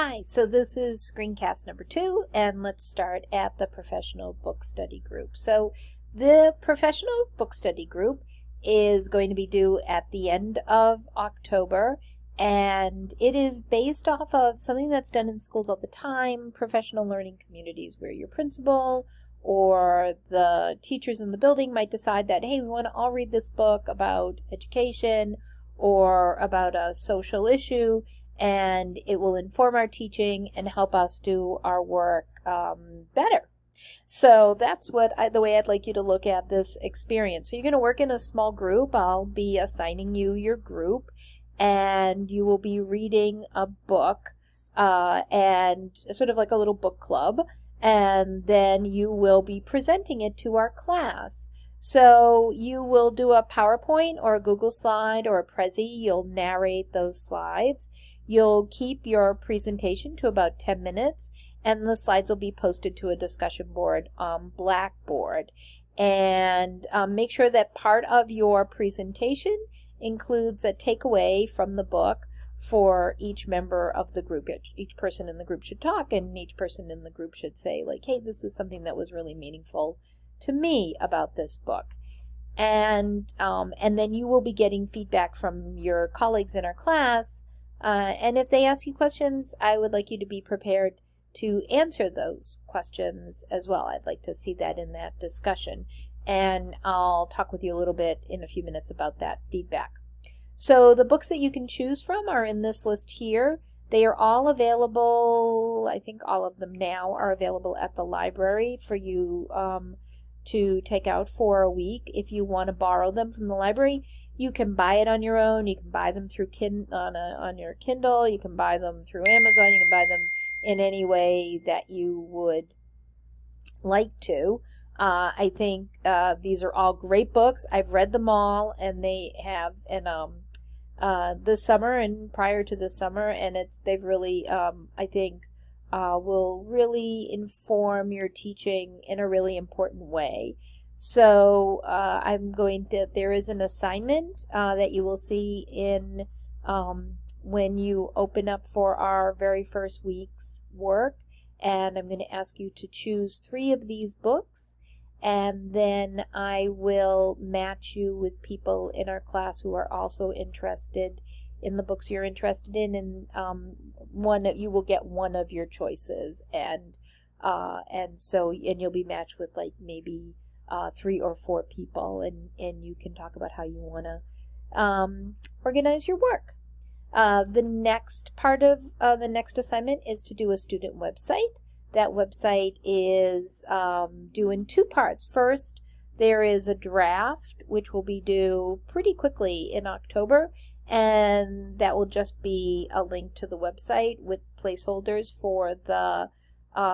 Hi, so this is Screencast number 2, and let's start at the professional book study group. So the professional book study group is going to be due at the end of October, and it is based off of something that's done in schools all the time, professional learning communities, where your principal or the teachers in the building might decide that, hey, we want to all read this book about education or about a social issue, and it will inform our teaching and help us do our work better. So that's the way I'd like you to look at this experience. So you're going to work in a small group. I'll be assigning you your group, and you will be reading a book and sort of like a little book club, and then you will be presenting it to our class. So you will do a PowerPoint or a Google slide or a Prezi. You'll narrate those slides. You'll keep your presentation to about 10 minutes, and the slides will be posted to a discussion board on Blackboard. And make sure that part of your presentation includes a takeaway from the book for each member of the group. Each person in the group should talk, and each person in the group should say, like, hey, this is something that was really meaningful to me about this book. And then you will be getting feedback from your colleagues in our class. And if they ask you questions, I would like you to be prepared to answer those questions as well. I'd like to see that in that discussion. And I'll talk with you a little bit in a few minutes about that feedback. So the books that you can choose from are in this list here. They are all available, I think all of them now are available at the library for you to take out for a week. If you want to borrow them from the library, you can buy it on your own. You can buy them through on your Kindle. You can buy them through Amazon. You can buy them in any way that you would like to. I think these are all great books. I've read them all, and they have this summer and prior to this summer, and they've really I think will really inform your teaching in a really important way. So there is an assignment that you will see in when you open up for our very first week's work, and I'm going to ask you to choose 3 of these books, and then I will match you with people in our class who are also interested in the books you're interested in, and you will get one of your choices, and you'll be matched with like maybe 3 or 4 people, and you can talk about how you want to organize your work. The next part of the next assignment is to do a student website. That website is due in 2 parts. First, there is a draft, which will be due pretty quickly in October, and that will just be a link to the website with placeholders for the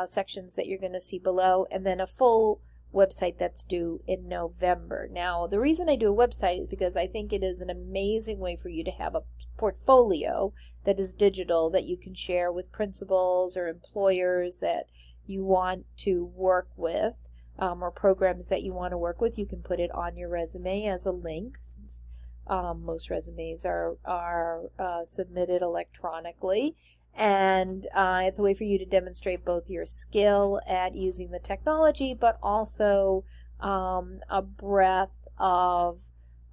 sections that you're going to see below, and then a full website that's due in November. Now, the reason I do a website is because I think it is an amazing way for you to have a portfolio that is digital that you can share with principals or employers that you want to work with, or programs that you want to work with. You can put it on your resume as a link, since most resumes are submitted electronically. And it's a way for you to demonstrate both your skill at using the technology, but also a breadth of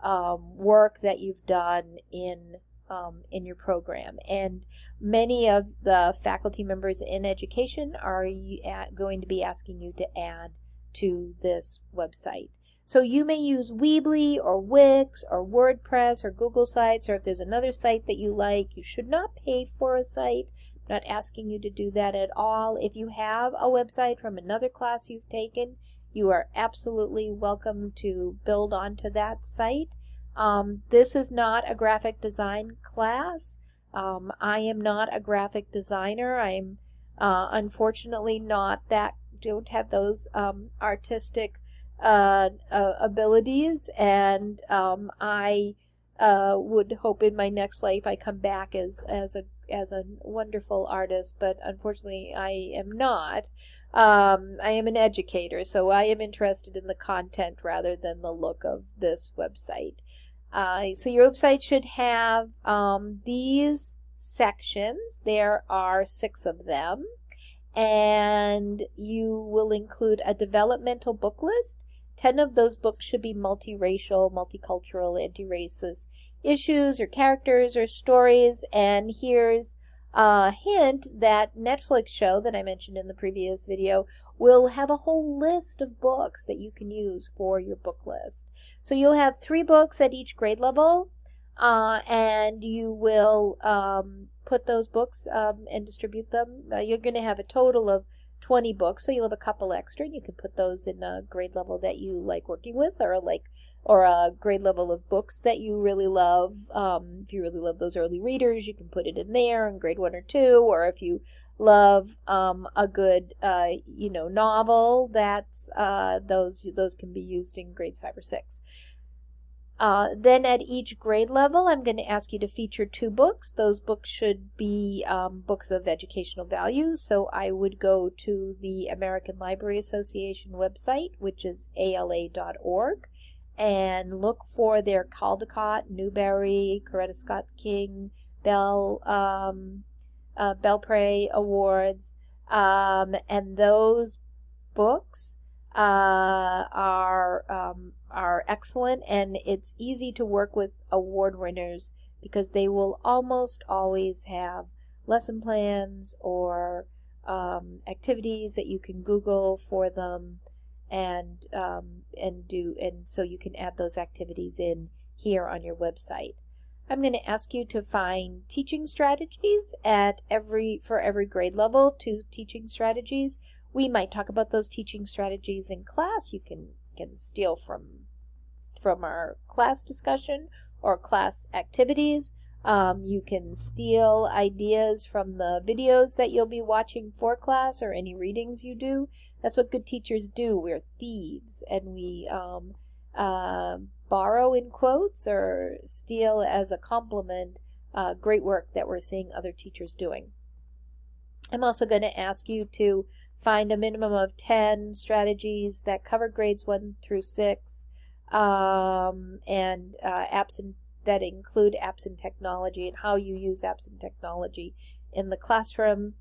work that you've done in your program. And many of the faculty members in education are going to be asking you to add to this website. So you may use Weebly or Wix or WordPress or Google Sites, or if there's another site that you like. You should not pay for a site. I'm not asking you to do that at all. If you have a website from another class you've taken, you are absolutely welcome to build onto that site. This is not a graphic design class. I am not a graphic designer. I'm unfortunately don't have those artistic abilities, and I would hope in my next life I come back as a wonderful artist, but unfortunately I am not. I am an educator, so I am interested in the content rather than the look of this website. So your website should have these sections. There are 6 of them, and you will include a developmental book list. 10 of those books should be multiracial, multicultural, anti-racist issues or characters or stories. And here's a hint that Netflix show that I mentioned in the previous video will have a whole list of books that you can use for your book list. So you'll have 3 books at each grade level, and you will put those books and distribute them. You're going to have a total of 20 books, so you'll have a couple extra, and you can put those in a grade level that you like working with, or a grade level of books that you really love. If you really love those early readers, you can put it in there in grade 1 or 2, or if you love a good novel, that's those can be used in grades 5 or 6. Then at each grade level, I'm going to ask you to feature 2 books. Those books should be books of educational value. So I would go to the American Library Association website, which is ALA.org, and look for their Caldecott, Newbery, Coretta Scott King, Belpré Awards, and those books are excellent, and it's easy to work with award winners because they will almost always have lesson plans or activities that you can Google for them, and so you can add those activities in here on your website. I'm going to ask you to find teaching strategies for every grade level, 2 teaching strategies. We might talk about those teaching strategies in class. You can steal from our class discussion or class activities. You can steal ideas from the videos that you'll be watching for class or any readings you do. That's what good teachers do. We're thieves, and we borrow in quotes or steal as a compliment great work that we're seeing other teachers doing. I'm also going to ask you to find a minimum of 10 strategies that cover grades 1 through 6 and apps that include apps and technology and how you use apps and technology in the classroom.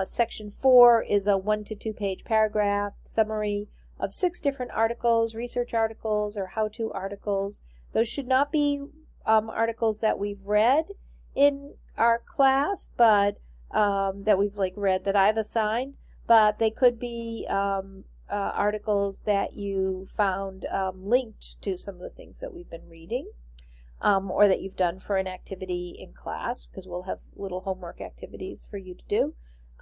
Section 4 is a 1 to 2 page paragraph summary of 6 different articles, research articles or how-to articles. Those should not be articles that we've read in our class, but that we've read that I've assigned, but they could be articles that you found linked to some of the things that we've been reading, or that you've done for an activity in class, because we'll have little homework activities for you to do.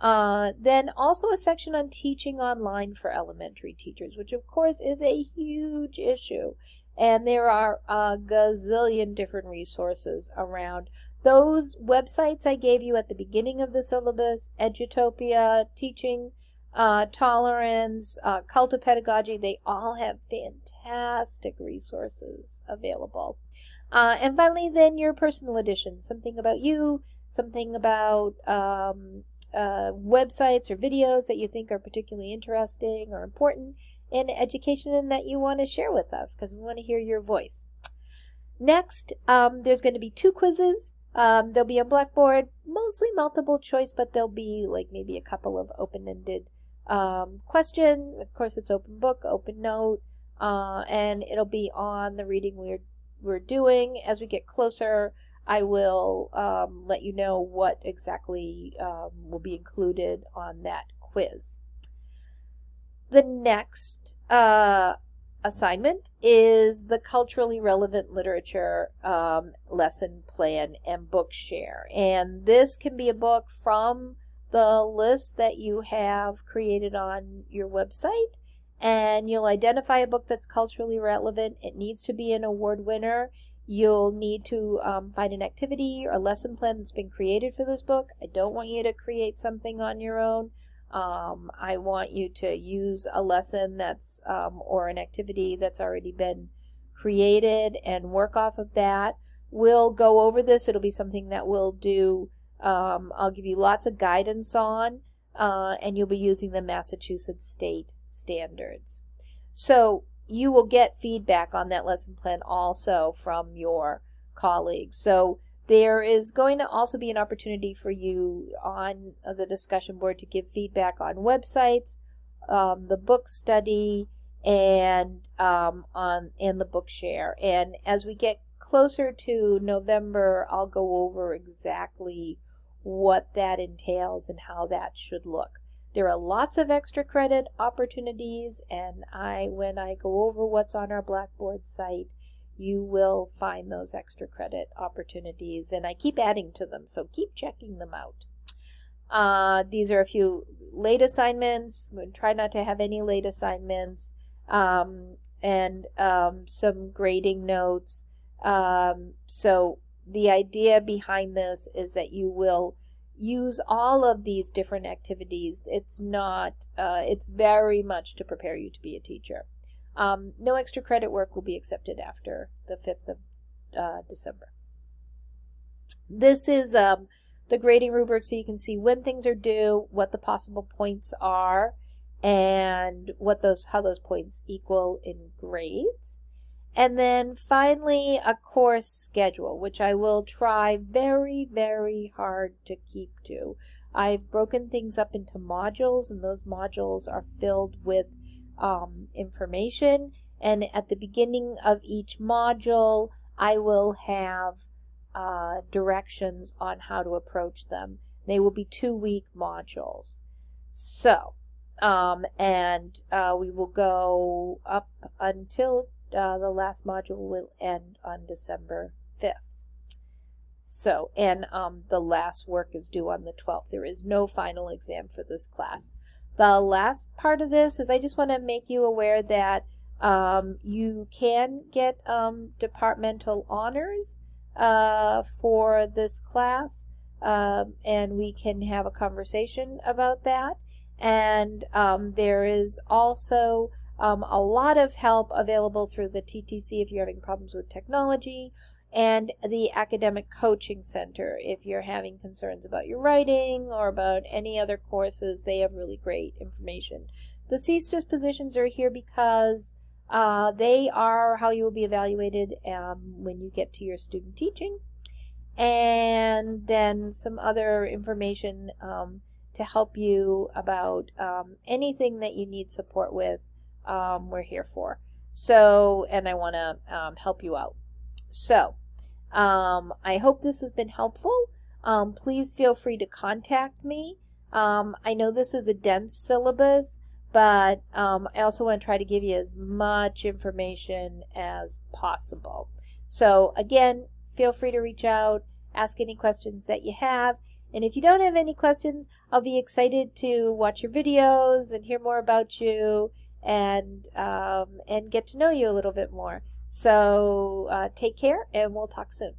Then also a section on teaching online for elementary teachers, which of course is a huge issue. And there are a gazillion different resources around. Those websites I gave you at the beginning of the syllabus, Edutopia, Teaching Tolerance, Cult of Pedagogy, they all have fantastic resources available. And finally, then your personal edition, something about you, something about websites or videos that you think are particularly interesting or important in education and that you want to share with us, because we want to hear your voice. Next, there's going to be 2 quizzes. They'll be on Blackboard, mostly multiple choice, but there'll be maybe a couple of open-ended question. Of course, it's open book, open note, and it'll be on the reading we're doing. As we get closer, I will let you know what exactly will be included on that quiz. The next assignment is the culturally relevant literature lesson plan and book share. And this can be a book from the list that you have created on your website, and you'll identify a book that's culturally relevant. It needs to be an award winner. You'll need to find an activity or lesson plan that's been created for this book. I don't want you to create something on your own. I want you to use a lesson that's or an activity that's already been created and work off of that. We'll go over this. It'll be something that we'll do. I'll give you lots of guidance on, and you'll be using the Massachusetts state standards. So you will get feedback on that lesson plan also from your colleagues. So There is going to also be an opportunity for you on the discussion board to give feedback on websites, the book study, and the book share. And as we get closer to November, I'll go over exactly what that entails and how that should look. There are lots of extra credit opportunities, and when I go over what's on our Blackboard site, you will find those extra credit opportunities, and I keep adding to them, so keep checking them out. These are a few late assignments. We'll try not to have any late assignments, and some grading notes. So the idea behind this is that you will use all of these different activities. It's very much to prepare you to be a teacher. No extra credit work will be accepted after the 5th of December. This is the grading rubric, so you can see when things are due, what the possible points are, and how those points equal in grades. And then finally, a course schedule, which I will try very, very hard to keep to. I've broken things up into modules, and those modules are filled with information. And at the beginning of each module, I will have directions on how to approach them. They will be 2-week modules. So, we will go up until the last module will end on December 5th. So, and the last work is due on the 12th. There is no final exam for this class. The last part of this is I just want to make you aware that you can get departmental honors for this class, and we can have a conversation about that. And there is also a lot of help available through the TTC if you're having problems with technology, and the Academic Coaching Center if you're having concerns about your writing or about any other courses. They have really great information. The CSTIS positions are here because they are how you will be evaluated when you get to your student teaching, and then some other information to help you about anything that you need support with. We're here for. So, and I want to help you out. So, I hope this has been helpful. Please feel free to contact me. I know this is a dense syllabus, but I also want to try to give you as much information as possible. So again, feel free to reach out, ask any questions that you have. And if you don't have any questions, I'll be excited to watch your videos and hear more about you and get to know you a little bit more. So take care, and we'll talk soon.